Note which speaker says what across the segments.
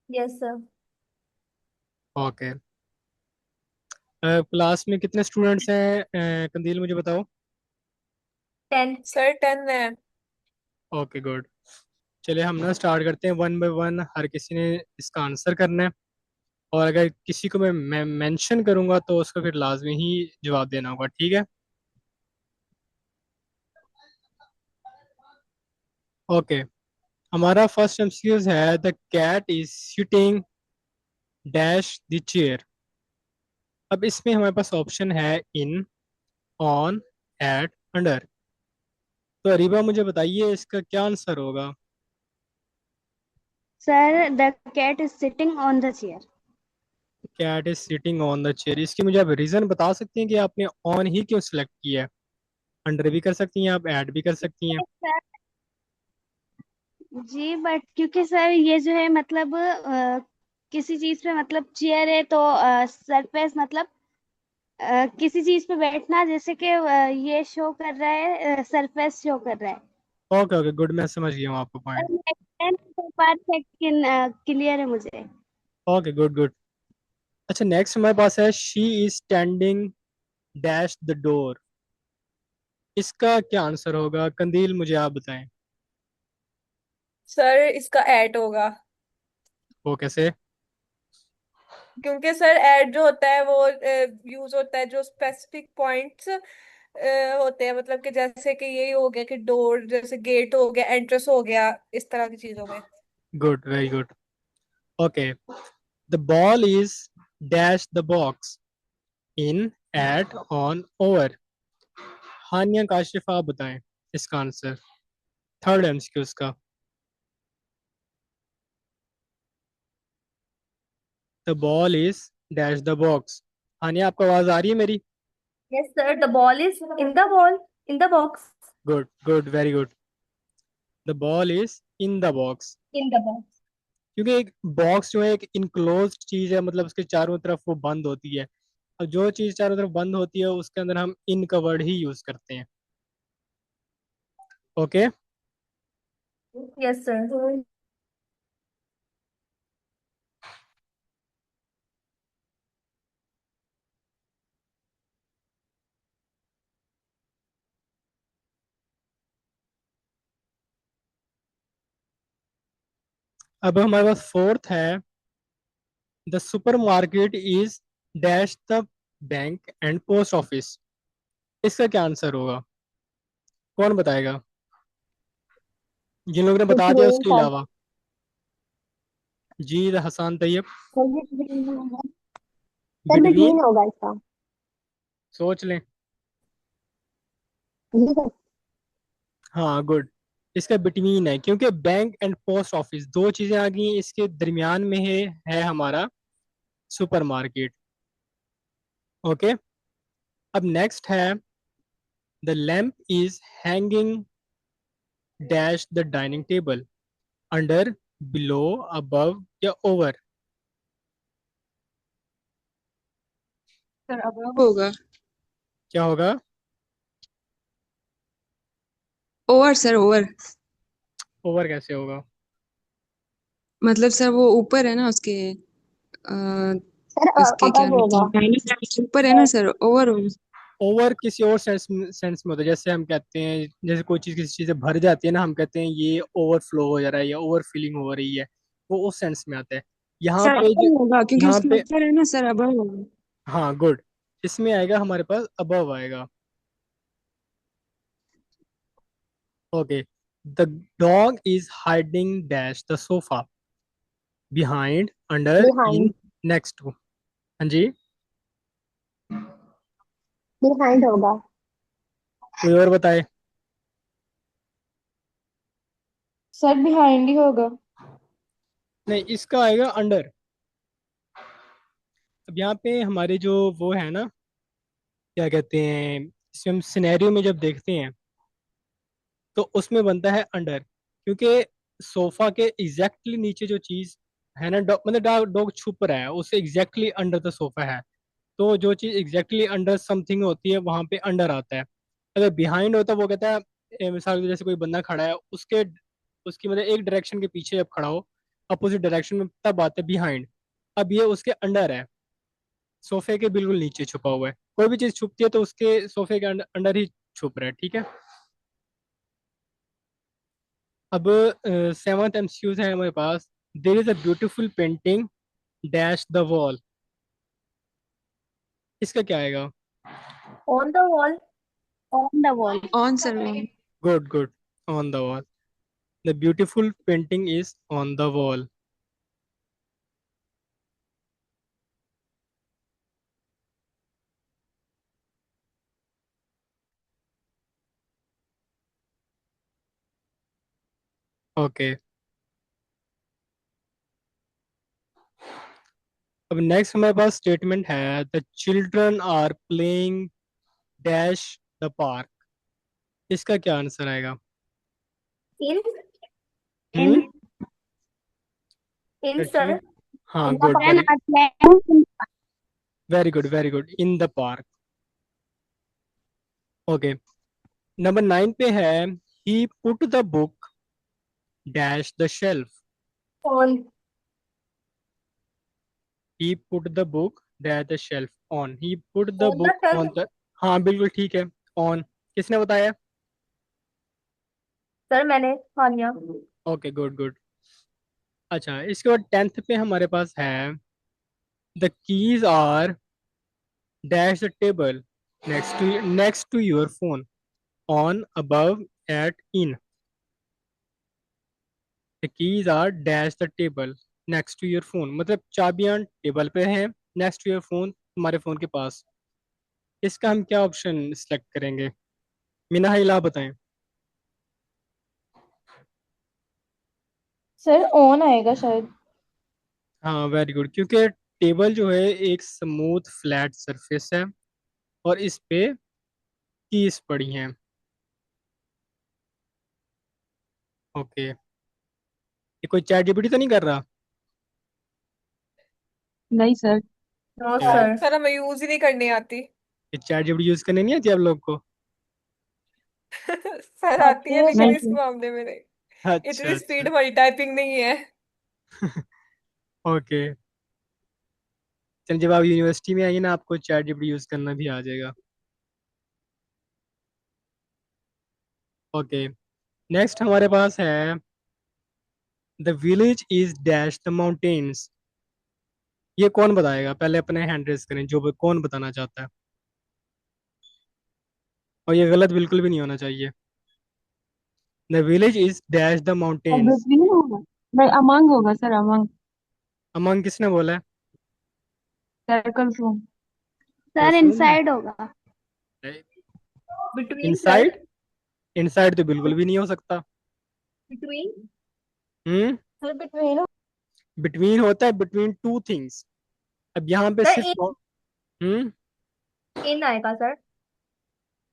Speaker 1: Yes sir.
Speaker 2: Okay. Class में कितने students हैं, कंदील मुझे बताओ।
Speaker 1: 10।
Speaker 3: सर 10 है।
Speaker 2: Okay good. चलिए हम ना स्टार्ट करते हैं, वन बाय वन हर किसी ने इसका आंसर करना है। और अगर किसी को मैं मेंशन करूंगा तो उसको फिर लाजमी ही जवाब देना होगा, ठीक है। ओके। हमारा फर्स्ट एमसीक्यूज है, the cat is sitting dash the chair. अब इसमें हमारे पास ऑप्शन है इन, ऑन, एट, अंडर। तो अरीबा मुझे बताइए इसका क्या आंसर होगा।
Speaker 4: Sir the cat is sitting on the chair.
Speaker 2: Cat is sitting on the chair, इसकी मुझे आप रीजन बता सकती हैं कि आपने ऑन ही क्यों सिलेक्ट किया है। अंडर भी कर सकती हैं आप, ऐड भी कर सकती हैं।
Speaker 4: जी बट क्योंकि सर ये जो है मतलब किसी चीज पे मतलब चेयर है तो सरफेस मतलब किसी चीज पे बैठना जैसे कि ये शो कर रहा है सरफेस शो कर रहा है।
Speaker 2: ओके ओके गुड, मैं समझ गया हूँ आपका पॉइंट।
Speaker 4: परफेक्ट क्लियर है मुझे।
Speaker 2: Okay good good. अच्छा नेक्स्ट हमारे पास है, she is standing dash the door. इसका क्या आंसर होगा, कंदील मुझे आप बताएं।
Speaker 3: सर इसका ऐड होगा।
Speaker 2: वो कैसे।
Speaker 3: क्योंकि सर ऐड जो होता है वो यूज होता है जो स्पेसिफिक पॉइंट्स होते हैं, मतलब कि जैसे कि यही हो गया कि डोर, जैसे गेट हो गया, एंट्रेंस हो गया, इस तरह की चीजों में।
Speaker 2: Good very good. Okay. The ball is dash the box, in, at, on, over. Hania Kashif आप बताएं इसका आंसर, थर्ड एमसीक्यू का। The ball is dash the box. Hania आपको आवाज आ रही है मेरी।
Speaker 1: Yes sir, the ball is in the box.
Speaker 2: Good good very good. The ball is in the box.
Speaker 1: In the box.
Speaker 2: क्योंकि एक बॉक्स जो है एक इनक्लोज्ड चीज है, मतलब उसके चारों तरफ वो बंद होती है। अब जो चीज चारों तरफ बंद होती है उसके अंदर हम इन का वर्ड ही यूज करते हैं। ओके।
Speaker 1: Yes sir.
Speaker 2: अब हमारे पास फोर्थ है, the super market is dash the bank and post office. इसका क्या आंसर होगा, कौन बताएगा, जिन लोगों ने बता दिया
Speaker 1: बिटवीन
Speaker 2: उसके
Speaker 1: सर।
Speaker 2: अलावा। जी हसन तैयब।
Speaker 1: सर बिटवीन होगा। Sir
Speaker 2: between.
Speaker 1: बिटवीन होगा इसका।
Speaker 2: सोच लें।
Speaker 1: जी सर।
Speaker 2: हाँ गुड। इसका बिटवीन है, क्योंकि बैंक एंड पोस्ट ऑफिस दो चीजें आ गई हैं, इसके दरमियान में है हमारा सुपरमार्केट। ओके। अब नेक्स्ट है, the lamp is hanging dash the dining table, under, below, above या ओवर।
Speaker 3: सर अब होगा।
Speaker 2: क्या होगा।
Speaker 3: Over sir, over.
Speaker 2: ओवर कैसे होगा।
Speaker 3: मतलब सर वो ऊपर है ना उसके,
Speaker 1: सर
Speaker 3: उसके क्या
Speaker 1: अबव
Speaker 3: कहते
Speaker 1: होगा।
Speaker 3: हैं, माइनस ऊपर है ना सर, ओवर ओवर।
Speaker 2: ओवर किसी और सेंस में होता है, जैसे हम कहते हैं जैसे कोई चीज किसी चीज से भर जाती है ना, हम कहते हैं ये ओवरफ्लो हो जा रहा है या ओवर फीलिंग हो रही है। वो उस सेंस में आता है। यहाँ
Speaker 3: सर
Speaker 2: पे
Speaker 3: अपर होगा क्योंकि
Speaker 2: यहाँ
Speaker 3: उसके
Speaker 2: पे
Speaker 3: ऊपर है ना सर, अपर होगा।
Speaker 2: हाँ गुड। इसमें आएगा हमारे पास अबव आएगा। Okay. The dog is hiding dash the sofa, behind, under,
Speaker 1: behind.
Speaker 2: In, next to. हाँ जी।
Speaker 1: बिहाइंड होगा।
Speaker 2: कोई और बताए।
Speaker 1: सर बिहाइंड ही होगा।
Speaker 2: नहीं, इसका आएगा अंडर। अब यहाँ पे हमारे जो वो है ना, क्या कहते हैं, इसे हम सिनेरियो में जब देखते हैं तो उसमें बनता है अंडर, क्योंकि सोफा के एग्जैक्टली नीचे जो चीज है ना, मतलब डॉग छुप रहा है, उससे एग्जैक्टली अंडर द सोफा है। तो जो चीज एग्जैक्टली अंडर समथिंग होती है वहां पे अंडर आता है। अगर बिहाइंड होता है वो कहता है मिसाल के जैसे कोई बंदा खड़ा है उसके उसकी मतलब एक डायरेक्शन के पीछे जब खड़ा हो अपोजिट डायरेक्शन में तब आते हैं बिहाइंड। अब ये उसके अंडर है, सोफे के बिल्कुल नीचे छुपा हुआ है। कोई भी चीज छुपती है तो उसके सोफे के अंडर ही छुप रहा है, ठीक है। अब सेवंथ एमसीक्यूज है हमारे पास। There is a beautiful painting dash the wall. इसका क्या आएगा?
Speaker 1: On the wall.
Speaker 4: On the wall.
Speaker 5: On sir on.
Speaker 2: Good good, on the wall. The beautiful painting is on the wall. Okay, अब next हमारे पास statement है the children are playing dash the park. इसका क्या answer आएगा?
Speaker 1: In.
Speaker 2: Hmm,
Speaker 1: In, sir.
Speaker 2: हाँ
Speaker 1: In the
Speaker 2: good,
Speaker 4: Children
Speaker 1: park.
Speaker 4: are playing.
Speaker 2: Very good, very good, in the park. Okay, number 9 पे है he put the book dash the shelf.
Speaker 1: On.
Speaker 2: He put the book dash the shelf on. He put the
Speaker 1: On the
Speaker 2: book
Speaker 1: shelf.
Speaker 2: On the, हाँ बिल्कुल ठीक है, on. किसने बताया?
Speaker 1: Sir मैंने हाँ लिया।
Speaker 2: Okay good good. अच्छा, इसके बाद 10th पे हमारे पास है the keys are dash the table next to your phone on above at in. The keys are dash the table next to your phone, मतलब चाबियां टेबल पे हैं, नेक्स्ट टू योर फोन तुम्हारे फोन के पास। इसका हम क्या ऑप्शन सिलेक्ट करेंगे? मीना इला बताएं।
Speaker 6: सर ऑन आएगा शायद।
Speaker 2: हाँ वेरी गुड, क्योंकि टेबल जो है एक स्मूथ फ्लैट सरफेस है और इस पे कीज पड़ी हैं। ओके, ये कोई चैट जीपीटी तो नहीं कर रहा?
Speaker 5: नहीं सर।
Speaker 1: नो
Speaker 2: क्या?
Speaker 1: सर।
Speaker 3: सर हमें यूज ही नहीं करनी आती।
Speaker 2: ये चैट जीपीटी यूज करने नहीं आती आप लोग को?
Speaker 3: सर आती
Speaker 6: आती
Speaker 3: है
Speaker 6: है
Speaker 3: लेकिन
Speaker 5: नहीं
Speaker 3: इस
Speaker 5: सर।
Speaker 3: मामले में नहीं।
Speaker 2: अच्छा
Speaker 3: इतनी
Speaker 2: अच्छा,
Speaker 3: स्पीड हमारी टाइपिंग नहीं है।
Speaker 2: ओके। चल, जब आप यूनिवर्सिटी में आइए ना आपको चैट जीपीटी यूज करना भी आ जाएगा। ओके, नेक्स्ट हमारे पास है the village is dash the mountains. ये कौन बताएगा? पहले अपने हैंड रेज करें जो कौन बताना चाहता है। और ये गलत बिल्कुल भी नहीं होना चाहिए। The village is dash the mountains.
Speaker 5: Between होगा। नहीं अमंग होगा सर अमंग।
Speaker 2: अमंग किसने बोला है?
Speaker 5: Circle from.
Speaker 4: सर इनसाइड होगा।
Speaker 1: Between sir.
Speaker 2: इनसाइड? इनसाइड तो बिल्कुल भी नहीं हो सकता।
Speaker 1: बिटवीन।
Speaker 2: हम्म,
Speaker 6: सर बिटवीन।
Speaker 2: बिटवीन होता है बिटवीन टू थिंग्स। अब यहाँ पे
Speaker 1: सर
Speaker 2: सिर्फ हम्म,
Speaker 1: इन आएगा सर।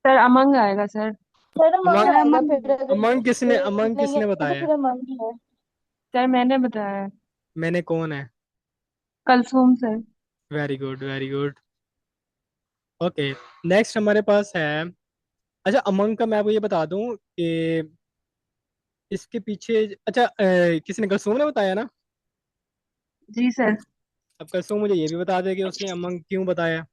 Speaker 5: सर अमंग आएगा सर।
Speaker 6: सर अमंग
Speaker 2: अमंग,
Speaker 6: आएगा
Speaker 4: अमंग।
Speaker 6: फिर अगर
Speaker 2: अमंग
Speaker 6: नहीं
Speaker 2: किसने
Speaker 6: आएगा तो
Speaker 2: बताया?
Speaker 6: फिर अमंग ही है।
Speaker 5: सर मैंने बताया।
Speaker 2: मैंने कौन है?
Speaker 5: Kulsoom sir.
Speaker 2: Very good, very good. Okay, next हमारे पास है, अच्छा अमंग का मैं आपको ये बता दूं कि इसके पीछे, अच्छा किसने, कसूम ने बताया ना?
Speaker 5: जी सर।
Speaker 2: अब कसूम मुझे ये भी बता दे कि उसने अमंग क्यों बताया,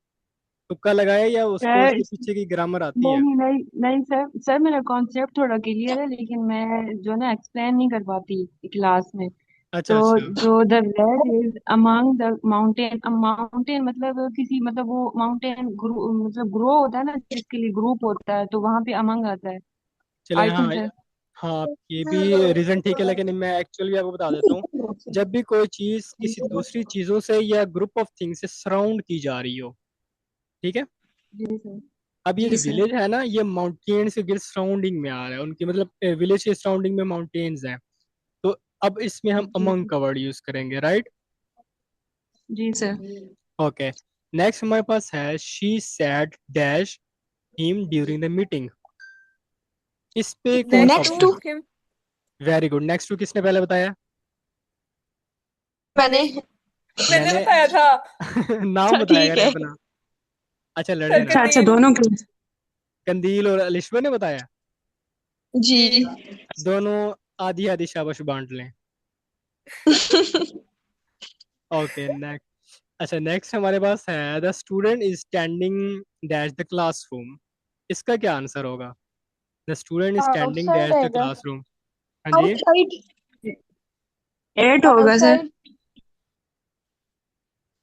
Speaker 2: तुक्का लगाया या उसको
Speaker 5: सर
Speaker 2: उसके पीछे की ग्रामर आती है?
Speaker 5: नहीं नहीं नहीं सर। सर मेरा कॉन्सेप्ट थोड़ा क्लियर है लेकिन मैं जो ना एक्सप्लेन नहीं कर पाती क्लास में।
Speaker 2: अच्छा
Speaker 5: तो
Speaker 2: अच्छा,
Speaker 5: जो the red is among the mountain. Mountain मतलब किसी मतलब वो माउंटेन ग्रो मतलब ग्रो होता है ना जिसके लिए ग्रुप होता है तो वहां पे अमंग आता है।
Speaker 2: चले
Speaker 5: आई
Speaker 2: हाँ।
Speaker 5: Think sir.
Speaker 2: हाँ ये भी रीजन ठीक है, लेकिन मैं एक्चुअली आपको बता देता हूँ। जब भी कोई चीज किसी दूसरी चीजों से या ग्रुप ऑफ थिंग्स से सराउंड की जा रही हो, ठीक है।
Speaker 5: जी सर।
Speaker 2: अब ये
Speaker 5: जी
Speaker 2: जो
Speaker 5: सर।
Speaker 2: विलेज है ना, ये माउंटेन्स के सराउंडिंग में आ रहा है, उनकी मतलब विलेज के सराउंडिंग में माउंटेन्स हैं। तो अब इसमें हम
Speaker 5: जी
Speaker 2: अमंग का वर्ड यूज करेंगे, राइट?
Speaker 5: जी सर।
Speaker 2: ओके, नेक्स्ट हमारे पास है she said dash him during the meeting. इस पे कौन सा
Speaker 3: next
Speaker 6: next
Speaker 3: to
Speaker 6: to.
Speaker 2: Option?
Speaker 3: Him.
Speaker 2: Very good, next to किसने पहले बताया?
Speaker 6: मैंने।
Speaker 3: मैंने
Speaker 2: मैंने
Speaker 3: बताया था।
Speaker 2: नाम
Speaker 6: अच्छा
Speaker 2: बताया
Speaker 6: ठीक
Speaker 2: करें
Speaker 6: है।
Speaker 2: अपना। अच्छा लड़े
Speaker 3: सर
Speaker 2: ना।
Speaker 5: अच्छा अच्छा
Speaker 3: कंदील।
Speaker 5: दोनों के।
Speaker 2: कंदील और अलिश्वा ने बताया।
Speaker 6: जी।
Speaker 3: जी।
Speaker 2: दोनों आधी आधी शाबाश बांट लें। Okay next. अच्छा नेक्स्ट हमारे पास है the student is standing dash the classroom. इसका क्या आंसर होगा? The student is standing
Speaker 6: outside
Speaker 2: dash the
Speaker 6: आएगा।
Speaker 2: क्लासरूम। हाँ जी।
Speaker 6: आउटसाइड।
Speaker 5: एट होगा sir.
Speaker 6: Outside.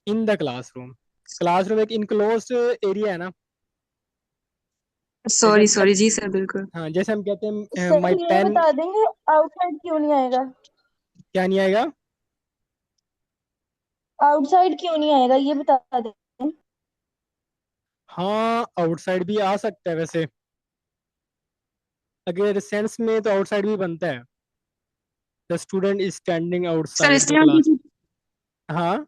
Speaker 2: In the classroom. Classroom एक इनक्लोज्ड एरिया है ना। जैसे
Speaker 5: सॉरी
Speaker 2: हम
Speaker 5: सॉरी जी सर, बिल्कुल।
Speaker 2: हाँ जैसे हम कहते हैं
Speaker 6: सर
Speaker 2: माई
Speaker 6: ये
Speaker 2: पेन।
Speaker 6: बता देंगे आउटसाइड क्यों नहीं आएगा?
Speaker 2: क्या नहीं आएगा?
Speaker 6: आउटसाइड क्यों नहीं आएगा ये बता दें।
Speaker 2: हाँ आउटसाइड भी आ सकता है वैसे, अगर सेंस में तो आउटसाइड भी बनता है। The student is standing
Speaker 5: sir
Speaker 2: outside
Speaker 5: इस
Speaker 2: द
Speaker 5: तरह
Speaker 2: क्लास।
Speaker 5: की
Speaker 2: हाँ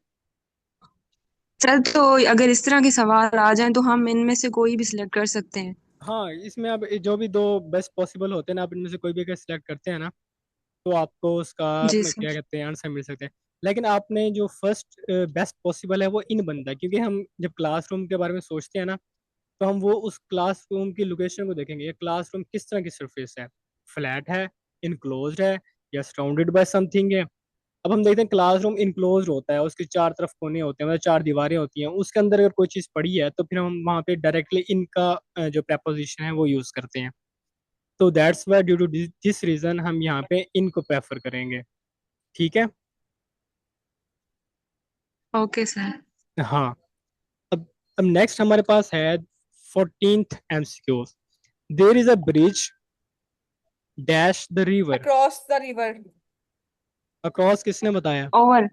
Speaker 5: सर, तो अगर इस तरह के सवाल आ जाएं तो हम इनमें से कोई भी सिलेक्ट कर सकते हैं।
Speaker 2: हाँ इसमें अब जो भी दो बेस्ट पॉसिबल होते हैं ना, आप इनमें से कोई भी अगर सिलेक्ट करते हैं ना, तो आपको उसका
Speaker 5: जी
Speaker 2: क्या
Speaker 5: सर।
Speaker 2: कहते हैं आंसर मिल सकते हैं। लेकिन आपने जो फर्स्ट बेस्ट पॉसिबल है वो इन बनता है, क्योंकि हम जब क्लासरूम के बारे में सोचते हैं ना, तो हम वो उस क्लासरूम की लोकेशन को देखेंगे, ये क्लासरूम किस तरह की सरफेस है, फ्लैट है, इनक्लोज्ड है, या सराउंडेड बाय समथिंग है। अब हम देखते हैं क्लासरूम इनक्लोज्ड होता है, उसके चार तरफ कोने होते हैं, मतलब चार दीवारें होती हैं, उसके अंदर अगर कोई चीज़ पड़ी है तो फिर हम वहाँ पे डायरेक्टली इनका जो preposition है वो यूज़ करते हैं। तो that's why due to this reason हम यहाँ पे इनको प्रेफर करेंगे। ठीक है।
Speaker 5: Okay sir.
Speaker 2: हाँ। अब अब नेक्स्ट हमारे पास है 14th MCQ। There is a bridge dash the river.
Speaker 3: Across the river.
Speaker 2: Across किसने बताया?
Speaker 5: ओवर।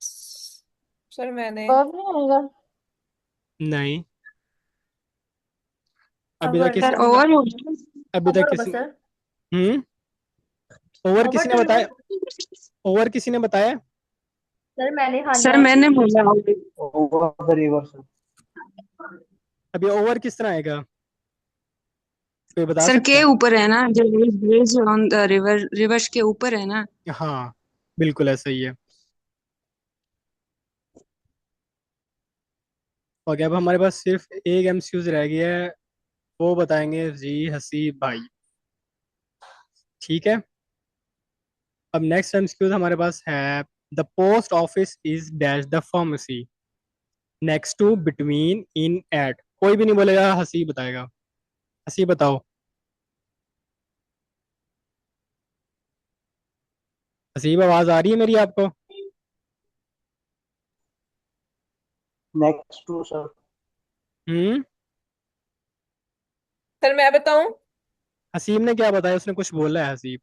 Speaker 3: सर मैंने।
Speaker 6: अब नहीं आएगा।
Speaker 2: नहीं। अभी तक
Speaker 1: अवर
Speaker 5: सर
Speaker 2: किसी
Speaker 5: ओवर होगा।
Speaker 2: अभी तक
Speaker 1: अवर होगा
Speaker 2: किसी
Speaker 1: सर।
Speaker 2: हम्म ओवर
Speaker 1: अवर
Speaker 2: किसी ने
Speaker 1: द
Speaker 2: बताया?
Speaker 1: रिवर।
Speaker 2: ओवर किसी ने बताया?
Speaker 1: सर मैंने, हाँ जी
Speaker 5: सर
Speaker 1: हाँ जी।
Speaker 5: मैंने बोला over।
Speaker 7: Over the river sir.
Speaker 2: अभी ओवर किस तरह आएगा, कोई बता
Speaker 5: सर
Speaker 2: सकता
Speaker 5: के
Speaker 2: है?
Speaker 5: ऊपर है ना, जो bridge on the river, reverse के ऊपर है ना।
Speaker 2: हाँ बिल्कुल ऐसा ही है। ओके अब हमारे पास सिर्फ एक एमसीक्यूज रह गया है, वो बताएंगे जी हसीब भाई। ठीक है। अब नेक्स्ट एमसीक्यूज हमारे पास है the post office is dash the pharmacy next to between in at. कोई भी नहीं बोलेगा, हसीब बताएगा। हसीब बताओ। हसीब आवाज आ रही है मेरी आपको?
Speaker 7: Next to sir.
Speaker 2: हम्म
Speaker 3: सर मैं बताऊं?
Speaker 2: हसीब ने क्या बताया, उसने कुछ बोला है हसीब?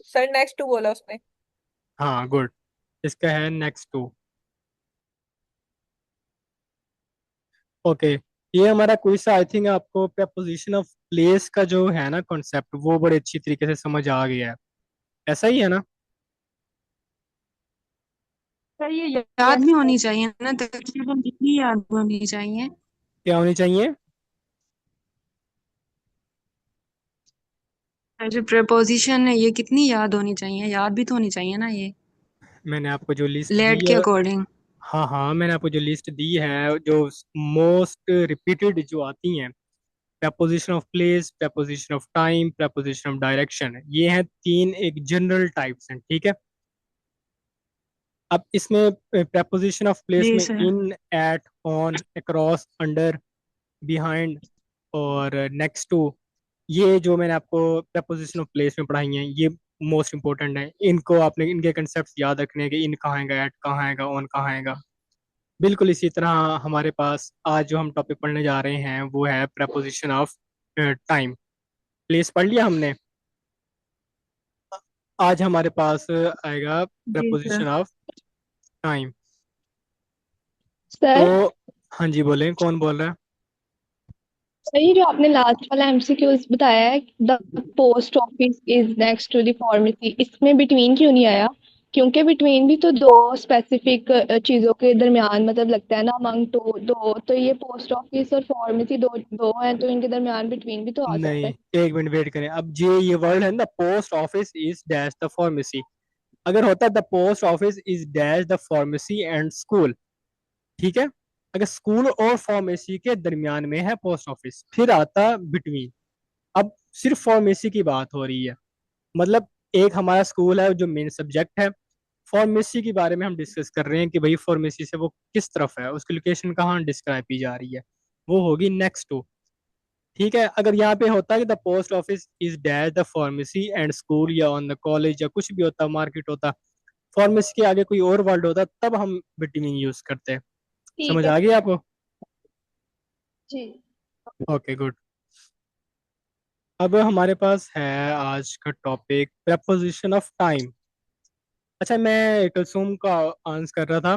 Speaker 3: सर नेक्स्ट टू बोला उसने।
Speaker 2: हाँ गुड। इसका है नेक्स्ट टू। ओके। ये हमारा क्विज आई थिंक आपको प्रपोजिशन ऑफ प्लेस का जो है ना कॉन्सेप्ट, वो बड़े अच्छी तरीके से समझ आ गया है। ऐसा ही है ना?
Speaker 5: सर ये याद
Speaker 6: यस
Speaker 5: भी
Speaker 6: सर।
Speaker 5: होनी चाहिए ना, तकरीबन कितनी याद होनी चाहिए?
Speaker 2: क्या होनी चाहिए?
Speaker 5: सर जो प्रपोजिशन है ये कितनी याद होनी चाहिए? याद भी तो होनी चाहिए ना ये,
Speaker 2: मैंने आपको जो लिस्ट दी
Speaker 5: लेट के
Speaker 2: है,
Speaker 5: अकॉर्डिंग।
Speaker 2: हाँ हाँ मैंने आपको जो लिस्ट दी है, जो मोस्ट रिपीटेड जो आती हैं, preposition of place, preposition of time, preposition of direction, ये हैं तीन एक जनरल टाइप्स हैं। ठीक है। अब इसमें प्रपोजिशन ऑफ प्लेस
Speaker 5: जी
Speaker 2: में
Speaker 5: sir.
Speaker 2: In, at, on, across, under, behind और नेक्स्ट टू, ये जो मैंने आपको प्रपोजिशन ऑफ प्लेस में पढ़ाई हैं, ये मोस्ट इंपॉर्टेंट है। इनको आपने इनके कंसेप्ट याद रखने हैं कि इन कहाँ आएगा, एट कहाँ आएगा, ऑन कहाँ आएगा। बिल्कुल इसी तरह हमारे पास आज जो हम टॉपिक पढ़ने जा रहे हैं वो है प्रपोजिशन ऑफ टाइम। प्लेस पढ़ लिया हमने। आज हमारे पास आएगा
Speaker 5: जी सर।
Speaker 2: Preposition of time. तो
Speaker 6: सर
Speaker 2: हाँ जी बोलें, कौन बोल रहा है?
Speaker 6: सर ये जो आपने लास्ट वाला एमसीक्यूज बताया है, the post office is next to the pharmacy, इसमें बिटवीन क्यों नहीं आया? क्योंकि बिटवीन भी तो दो स्पेसिफिक चीजों के दरमियान मतलब लगता है ना, अमंग तो दो, तो ये पोस्ट ऑफिस और फार्मेसी दो दो हैं, तो इनके दरमियान बिटवीन भी तो आ सकता
Speaker 2: नहीं,
Speaker 6: है।
Speaker 2: एक मिनट वेट करें। अब ये वर्ड है ना, post office is dash the pharmacy, अगर होता the post office is dash the pharmacy and school, ठीक है, अगर स्कूल और फार्मेसी के दरमियान में है पोस्ट ऑफिस, फिर आता बिटवीन। अब सिर्फ फार्मेसी की बात हो रही है, मतलब एक हमारा स्कूल है जो मेन सब्जेक्ट है, फार्मेसी के बारे में हम डिस्कस कर रहे हैं कि भाई फार्मेसी से वो किस तरफ है, उसकी लोकेशन कहाँ डिस्क्राइब की जा रही है, वो होगी नेक्स्ट टू। ठीक है, अगर यहाँ पे होता है कि the post office is dash the pharmacy and school, या ऑन द कॉलेज, या कुछ भी होता, मार्केट होता, फार्मेसी के आगे कोई और वर्ड होता, तब हम बिटवीन यूज करते हैं।
Speaker 6: ठीक
Speaker 2: समझ
Speaker 6: है
Speaker 2: आ गई आपको?
Speaker 6: जी।
Speaker 2: Okay good. अब हमारे पास है आज का टॉपिक प्रेपोजिशन ऑफ टाइम। अच्छा, मैं कलसूम का आंसर कर रहा था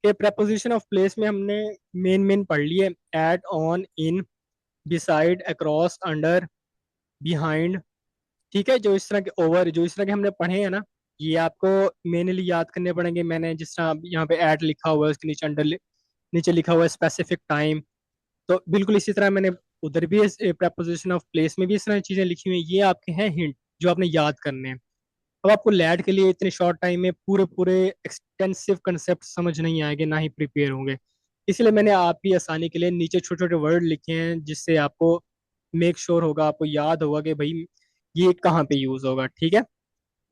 Speaker 2: कि प्रेपोजिशन ऑफ प्लेस में हमने मेन मेन पढ़ लिए, at, on, in, beside, across, under, behind. ठीक है, जो इस तरह के ओवर, जो इस तरह के हमने पढ़े हैं ना, ये आपको मेनली याद करने पड़ेंगे। मैंने जिस तरह यहाँ पे एट लिखा हुआ है, उसके नीचे अंडर नीचे लिखा हुआ है स्पेसिफिक टाइम, तो बिल्कुल इसी तरह मैंने उधर भी प्रेपोजिशन ऑफ प्लेस में भी इस तरह की चीजें लिखी हुई हैं। ये आपके हैं हिंट जो आपने याद करने हैं। अब आपको लैड के लिए इतने शॉर्ट टाइम में पूरे पूरे एक्सटेंसिव कंसेप्ट समझ नहीं आएंगे, ना ही प्रिपेयर होंगे। इसलिए मैंने आपकी आसानी के लिए नीचे छोटे छोटे वर्ड लिखे हैं, जिससे आपको मेक श्योर होगा, आपको याद होगा कि भाई ये कहाँ पे यूज होगा। ठीक है,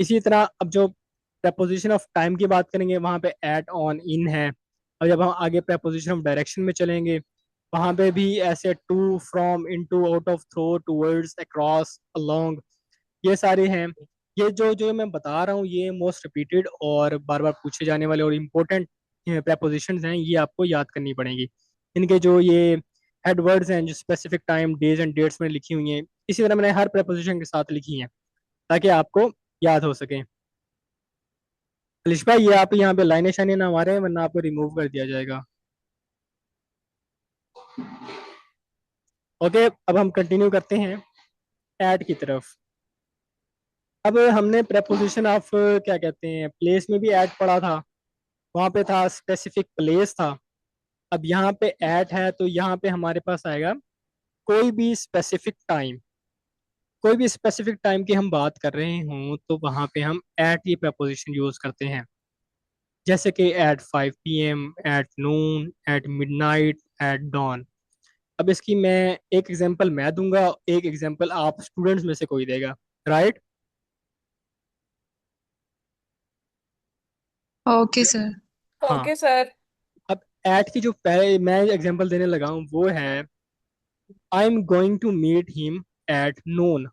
Speaker 2: इसी तरह अब जो प्रपोजिशन ऑफ टाइम की बात करेंगे, वहां पे एट, ऑन, इन है। और जब हम आगे प्रपोजिशन ऑफ डायरेक्शन में चलेंगे, वहां पे भी ऐसे to, from, into, out of, through, towards, across, along, ये सारे हैं। ये जो जो मैं बता रहा हूँ, ये मोस्ट रिपीटेड और बार बार पूछे जाने वाले और इम्पोर्टेंट प्रपोजिशंस हैं, ये आपको याद करनी पड़ेंगी। इनके जो ये हेडवर्ड्स हैं, जो specific time, days and dates में लिखी हुई हैं, इसी तरह मैंने हर प्रपोजिशन के साथ लिखी हैं ताकि आपको याद हो सके। अलिश भाई, ये आप यहाँ पे लाइनें शाइनें ना मारे, वरना आपको रिमूव कर दिया जाएगा। ओके, अब हम कंटिन्यू करते हैं ऐड की तरफ। अब हमने preposition ऑफ क्या कहते हैं प्लेस में भी ऐड पढ़ा था, वहां पे था स्पेसिफिक प्लेस था। अब यहाँ पे ऐट है, तो यहाँ पे हमारे पास आएगा कोई भी स्पेसिफिक टाइम। कोई भी स्पेसिफिक टाइम की हम बात कर रहे हों, तो वहां पे हम ऐट की preposition यूज करते हैं, जैसे कि at 5 PM, at noon, at midnight, at dawn. अब इसकी मैं एक एग्जांपल मैं दूंगा, एक एग्जांपल आप स्टूडेंट्स में से कोई देगा, राइट?
Speaker 8: Okay sir.
Speaker 2: हाँ।
Speaker 3: Okay sir.
Speaker 2: अब एट की जो पहले मैं एग्जांपल देने लगा हूँ वो है, I am going to meet him at noon.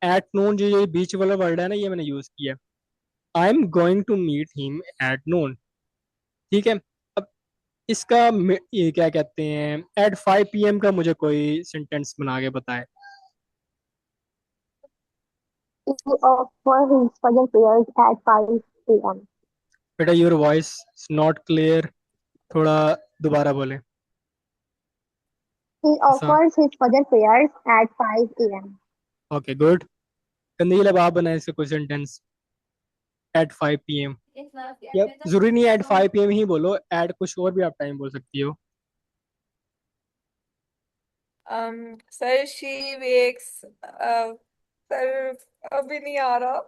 Speaker 2: At noon जो ये बीच वाला वर्ड है ना, ये मैंने यूज किया। I am going to meet him at noon. ठीक है, अब इसका ये क्या कहते हैं, एट 5 PM का मुझे कोई सेंटेंस बना के बताए।
Speaker 6: For his further prayers at 5 a.m.
Speaker 2: बेटा योर वॉइस नॉट क्लियर, थोड़ा दोबारा बोले।
Speaker 6: He
Speaker 2: ऐसा,
Speaker 6: offers his further prayers at 5 a.m.
Speaker 2: Okay good. कंदील, अब आप बनाए इसका कोई सेंटेंस एट 5 PM। या जरूरी नहीं एट 5 PM ही बोलो, एट कुछ और भी आप टाइम बोल सकती हो।
Speaker 3: सर शी वेक्स, सर अभी नहीं आ रहा।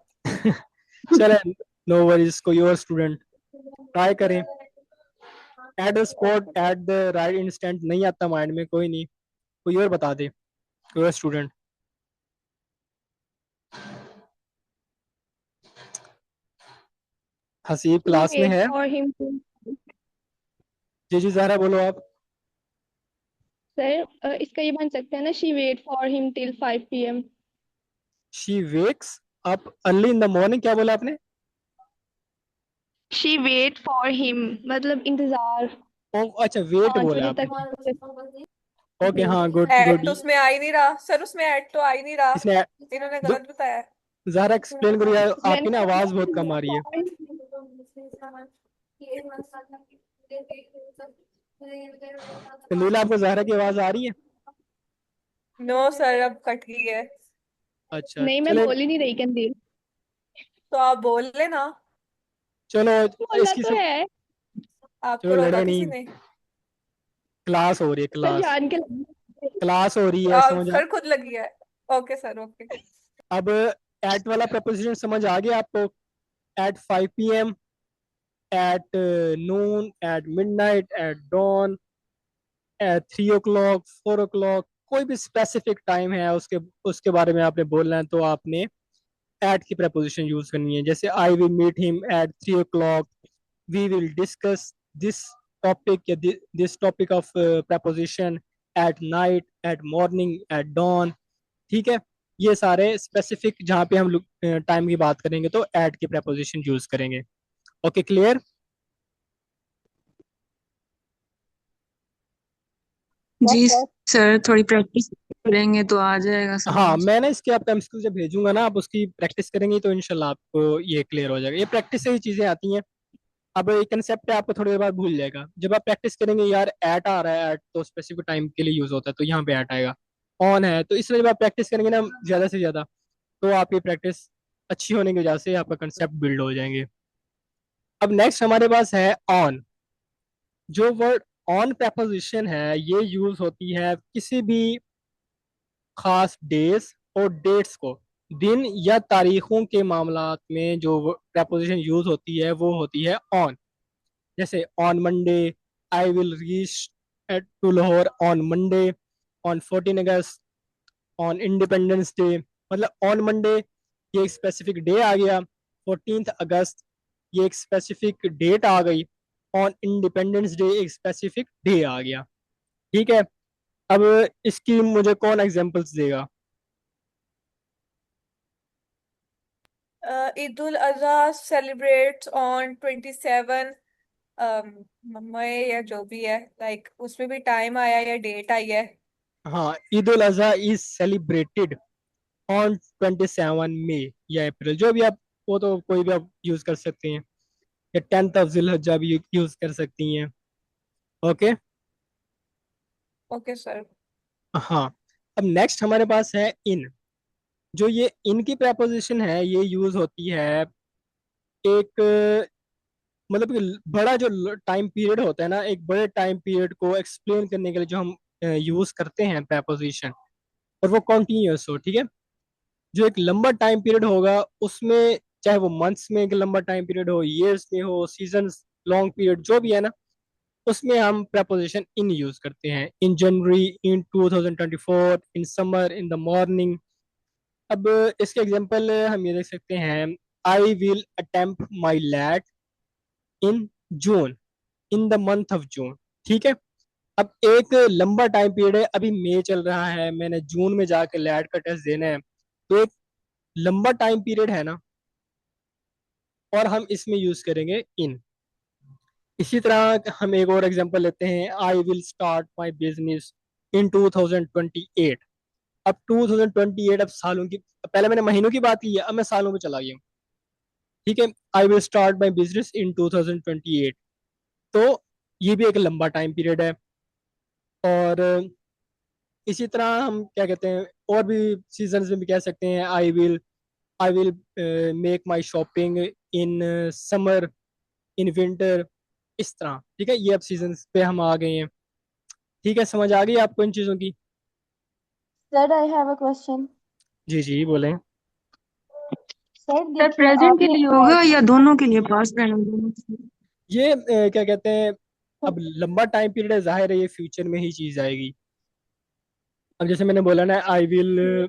Speaker 2: चले, नो वरीज, कोई और स्टूडेंट ट्राई करें। At the spot, at the right instant नहीं आता माइंड में, कोई नहीं, कोई और बता दे, कोई और स्टूडेंट। हसीब
Speaker 6: She
Speaker 2: क्लास में
Speaker 6: wait
Speaker 2: है?
Speaker 6: for him to
Speaker 2: जी जी ज़हरा बोलो आप।
Speaker 6: सर इसका ये बन सकता है ना, she wait for him till 5 p.m.
Speaker 2: She wakes up early in the morning, क्या बोला आपने?
Speaker 6: She wait for him मतलब इंतजार
Speaker 2: ओ अच्छा, वेट
Speaker 6: 5
Speaker 2: बोला
Speaker 6: बजे
Speaker 2: आपने।
Speaker 6: तक।
Speaker 2: ओके,
Speaker 6: जी
Speaker 2: हाँ गुड
Speaker 3: एड
Speaker 2: गुड।
Speaker 3: तो उसमें आ ही नहीं रहा सर, उसमें एड तो आ ही नहीं रहा।
Speaker 2: इसने
Speaker 3: इन्होंने
Speaker 2: दो,
Speaker 3: गलत बताया है।
Speaker 2: ज़हरा एक्सप्लेन करो यार, आपकी ना
Speaker 6: मैंने
Speaker 2: आवाज़ बहुत कम आ रही है। कंदीला, आपको ज़हरा की आवाज़ आ रही है?
Speaker 3: नो सर, अब कट गई है।
Speaker 2: अच्छा
Speaker 6: नहीं, मैं
Speaker 2: चले,
Speaker 6: बोल ही नहीं रही कंदील।
Speaker 3: तो आप बोल लेना।
Speaker 2: चलो
Speaker 6: बोला
Speaker 2: इसकी
Speaker 6: तो
Speaker 2: सब,
Speaker 6: है
Speaker 3: आपको
Speaker 2: चलो
Speaker 3: रोका
Speaker 2: लड़े
Speaker 3: किसी
Speaker 2: नहीं,
Speaker 3: ने?
Speaker 2: क्लास हो रही है,
Speaker 6: पर
Speaker 2: क्लास,
Speaker 6: जान के
Speaker 2: क्लास हो रही है, समझ आ।
Speaker 3: फिर खुद लगी है। Okay sir, okay.
Speaker 2: अब एट वाला प्रपोजिशन समझ आ गया आपको? At 5 PM, at noon, at midnight, at dawn, at 3 o'clock, 4 o'clock, कोई भी स्पेसिफिक टाइम है उसके उसके बारे में आपने बोलना है, तो आपने एट की preposition यूज करनी है। जैसे I will meet him at 3 o'clock, we will discuss this topic या this topic of preposition at night, at morning, at dawn. ठीक है, ये सारे स्पेसिफिक जहाँ पे हम लोग टाइम की बात करेंगे तो एट की preposition यूज करेंगे। Okay, clear?
Speaker 5: जी सर, थोड़ी प्रैक्टिस करेंगे तो आ जाएगा
Speaker 2: हाँ,
Speaker 5: समझ।
Speaker 2: मैं ना इसके आपका एमसीक्यू जब भेजूंगा ना, आप उसकी प्रैक्टिस करेंगे तो इंशाल्लाह आपको ये क्लियर हो जाएगा। ये प्रैक्टिस से ही चीजें आती हैं। अब ये कंसेप्ट है, आपको थोड़ी देर बाद भूल जाएगा। जब आप प्रैक्टिस करेंगे यार एट आ रहा है, एट तो स्पेसिफिक टाइम के लिए यूज होता है, तो यहाँ पे एट आएगा। ऑन है, तो इसलिए जब आप प्रैक्टिस करेंगे ना ज्यादा से ज्यादा, तो आपकी प्रैक्टिस अच्छी होने की वजह से आपका कंसेप्ट बिल्ड हो जाएंगे। अब नेक्स्ट हमारे पास है ऑन। जो वर्ड ऑन preposition है, ये यूज होती है किसी भी खास डेज और डेट्स को, दिन या तारीखों के मामलात में जो preposition यूज होती है वो होती है ऑन। जैसे on Monday, I will reach at to Lahore on Monday, on 14 August, on Independence Day. मतलब ऑन मंडे ये एक स्पेसिफिक डे आ गया, 14 अगस्त ये एक स्पेसिफिक डेट आ गई, ऑन इंडिपेंडेंस डे एक स्पेसिफिक डे आ गया। ठीक है, अब इसकी मुझे कौन एग्जांपल्स देगा?
Speaker 3: ईद उल अजहा सेलिब्रेट्स ऑन 27 मई या जो भी है, लाइक उसमें भी टाइम आया या डेट आई है।
Speaker 2: हाँ, Eid ul Azha is celebrated on 27 मई या अप्रैल, जो भी आप, वो तो कोई भी आप यूज कर सकते हैं, या 10th of जिलहज्जा भी यूज कर सकती हैं। ओके।
Speaker 3: Okay sir.
Speaker 2: हाँ, अब नेक्स्ट हमारे पास है इन। जो ये इन की preposition है, ये यूज होती है एक मतलब कि बड़ा जो टाइम पीरियड होता है ना, एक बड़े टाइम पीरियड को एक्सप्लेन करने के लिए जो हम यूज करते हैं preposition, और वो कॉन्टिन्यूस हो। ठीक है, जो एक लंबा टाइम पीरियड होगा उसमें, चाहे वो मंथ्स में एक लंबा टाइम पीरियड हो, ईयर्स में हो, सीजन्स, लॉन्ग पीरियड जो भी है ना, उसमें हम preposition इन यूज करते हैं। In January, in 2024, in summer, in the morning. अब इसके एग्जांपल हम ये देख सकते हैं, I will attempt my light in June, in the month of June. ठीक है, अब एक लंबा टाइम पीरियड है, अभी मई चल रहा है, मैंने जून में जाके लैट का टेस्ट देना है, तो एक लंबा टाइम पीरियड है ना, और हम इसमें यूज करेंगे इन। इसी तरह हम एक और एग्जांपल लेते हैं, I will start my business in 2028। अब 2028, अब सालों की, पहले मैंने महीनों की बात की है, अब मैं सालों में चला गया हूँ। ठीक है, I will start my business in 2028, तो ये भी एक लंबा टाइम पीरियड है। और इसी तरह हम क्या कहते हैं, और भी सीजन्स में भी कह सकते हैं, I will make my shopping in summer, in winter, इस तरह। ठीक है, ये अब सीजन्स पे हम आ गए हैं। ठीक है, समझ आ गई आपको इन चीज़ों की?
Speaker 4: Sir I have a question.
Speaker 2: जी जी, बोलें।
Speaker 4: सर
Speaker 5: सर
Speaker 4: देखिए
Speaker 5: प्रेजेंट के
Speaker 4: आपने
Speaker 5: लिए होगा या दोनों के लिए, पास्ट प्रेजेंट दोनों के लिए?
Speaker 2: ये क्या कहते हैं, अब लंबा टाइम पीरियड है, जाहिर है ये फ्यूचर में ही चीज आएगी। अब जैसे मैंने बोला ना, आई विल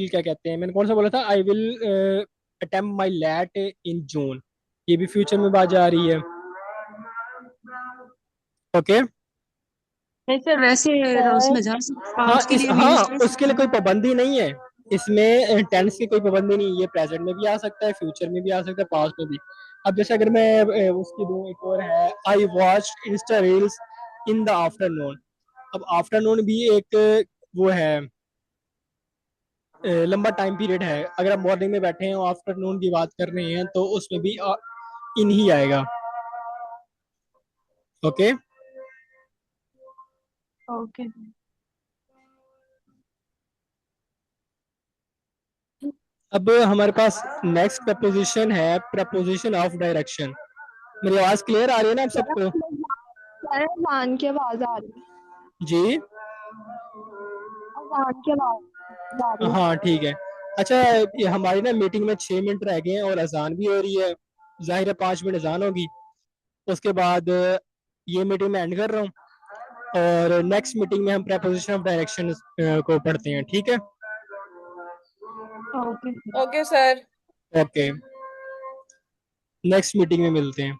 Speaker 2: क्या कहते हैं, मैंने कौन सा बोला था, I will attempt my light in June, ये भी फ्यूचर में बात जा रही है। ओके।
Speaker 5: नहीं सर, वैसे
Speaker 4: सर
Speaker 5: उसमें जा सकते,
Speaker 2: हाँ,
Speaker 5: पास्ट के लिए भी यूज कर
Speaker 2: उसके
Speaker 5: सकते
Speaker 2: लिए कोई
Speaker 5: हैं।
Speaker 2: पाबंदी नहीं है, इसमें टेंस की कोई पाबंदी नहीं है, ये प्रेजेंट में भी आ सकता है, फ्यूचर में भी आ सकता है, पास्ट में भी। अब जैसे अगर मैं उसकी दूं, एक और है, I watch Insta reels in the afternoon. अब आफ्टरनून भी एक वो है, लंबा टाइम पीरियड है। अगर आप मॉर्निंग में बैठे हैं और आफ्टरनून की बात कर रहे हैं, तो उसमें भी इन ही आएगा। ओके।
Speaker 5: ओके।
Speaker 2: अब हमारे पास नेक्स्ट प्रपोजिशन है, प्रपोजिशन ऑफ डायरेक्शन। मेरी आवाज क्लियर आ रही है ना आप सबको?
Speaker 6: सर अजान की आवाज आ रही है।
Speaker 2: जी,
Speaker 6: अजान की आवाज आ रही है।
Speaker 2: हाँ ठीक है। अच्छा, ये हमारी ना मीटिंग में 6 मिनट रह गए हैं और अजान भी हो रही है, जाहिर है 5 मिनट अजान होगी। उसके बाद ये मीटिंग मैं एंड कर रहा हूँ, और नेक्स्ट मीटिंग में हम प्रपोजिशन ऑफ डायरेक्शन को पढ़ते हैं। ठीक है।
Speaker 5: Okay.
Speaker 3: Okay sir.
Speaker 2: Okay, next meeting में मिलते हैं।